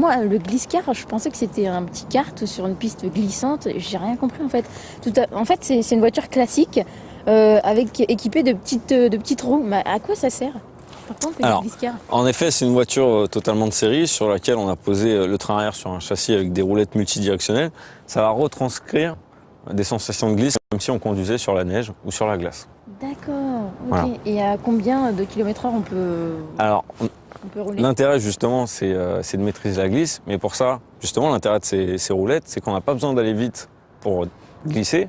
moi, le glisse-car, je pensais que c'était un petit kart sur une piste glissante. J'ai rien compris en fait. En fait, c'est une voiture classique équipée de petites roues. Mais à quoi ça sert? Par contre, le glisse-car. En effet, c'est une voiture totalement de série sur laquelle on a posé le train arrière sur un châssis avec des roulettes multidirectionnelles. Ça va retranscrire des sensations de glisse comme si on conduisait sur la neige ou sur la glace. D'accord, ok. Voilà. Et à combien de kilomètres/heure on peut rouler? L'intérêt justement, c'est de maîtriser la glisse. Mais pour ça, justement, l'intérêt de ces roulettes, c'est qu'on n'a pas besoin d'aller vite pour glisser.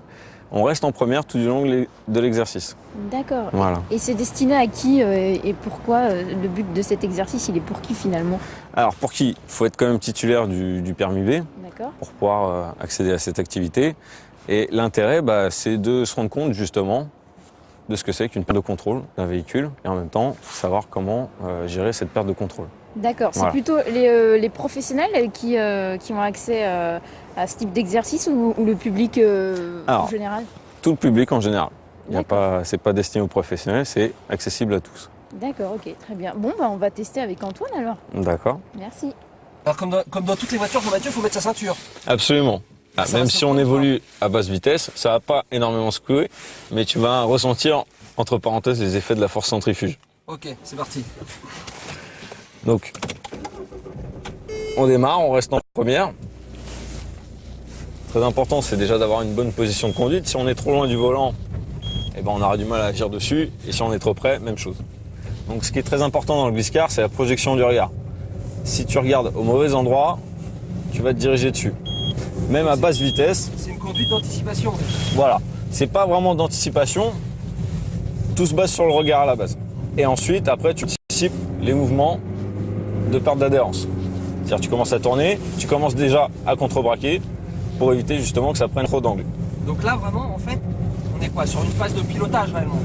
On reste en première tout du long de l'exercice. D'accord. Voilà. Et c'est destiné à qui et pourquoi le but de cet exercice, il est pour qui finalement? Alors pour qui? Il faut être quand même titulaire du permis B pour pouvoir accéder à cette activité. Et l'intérêt, c'est de se rendre compte justement de ce que c'est qu'une perte de contrôle d'un véhicule et en même temps savoir comment gérer cette perte de contrôle. D'accord, Voilà. c'est plutôt les professionnels qui ont accès à ce type d'exercice ou le public en général? Tout le public en général. C'est pas destiné aux professionnels, c'est accessible à tous. D'accord, ok, très bien. Bon, on va tester avec Antoine alors. D'accord. Merci. Alors comme dans toutes les voitures, il faut mettre sa ceinture. Absolument. Même si on évolue à basse vitesse, ça va pas énormément secouer, mais tu vas ressentir, entre parenthèses, les effets de la force centrifuge. Ok, c'est parti. Donc, on démarre, on reste en première. Très important, c'est déjà d'avoir une bonne position de conduite. Si on est trop loin du volant, on aura du mal à agir dessus. Et si on est trop près, même chose. Donc, ce qui est très important dans le glisse-car, c'est la projection du regard. Si tu regardes au mauvais endroit, tu vas te diriger dessus. Même à basse vitesse. C'est une conduite d'anticipation. Voilà. C'est pas vraiment d'anticipation. Tout se base sur le regard à la base. Et ensuite, après, tu anticipes les mouvements de perte d'adhérence. C'est-à-dire tu commences à tourner, tu commences déjà à contrebraquer pour éviter justement que ça prenne trop d'angle. Donc là, vraiment, en fait, on est quoi? Sur une phase de pilotage réellement?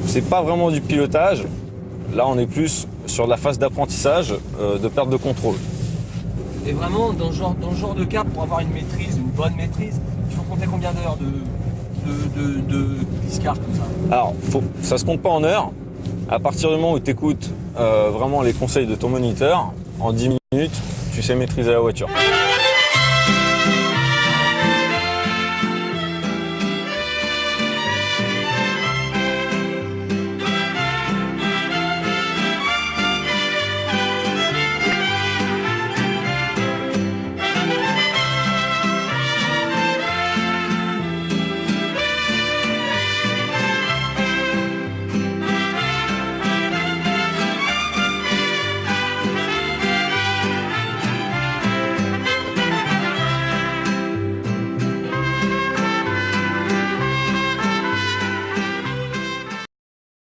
C'est pas vraiment du pilotage. Là, on est plus sur la phase d'apprentissage de perte de contrôle. Et vraiment, dans ce genre de cas, pour avoir une bonne maîtrise, il faut compter combien d'heures de glisse-car comme ça? Alors, ça se compte pas en heures. À partir du moment où tu écoutes vraiment les conseils de ton moniteur, en 10 minutes, tu sais maîtriser la voiture.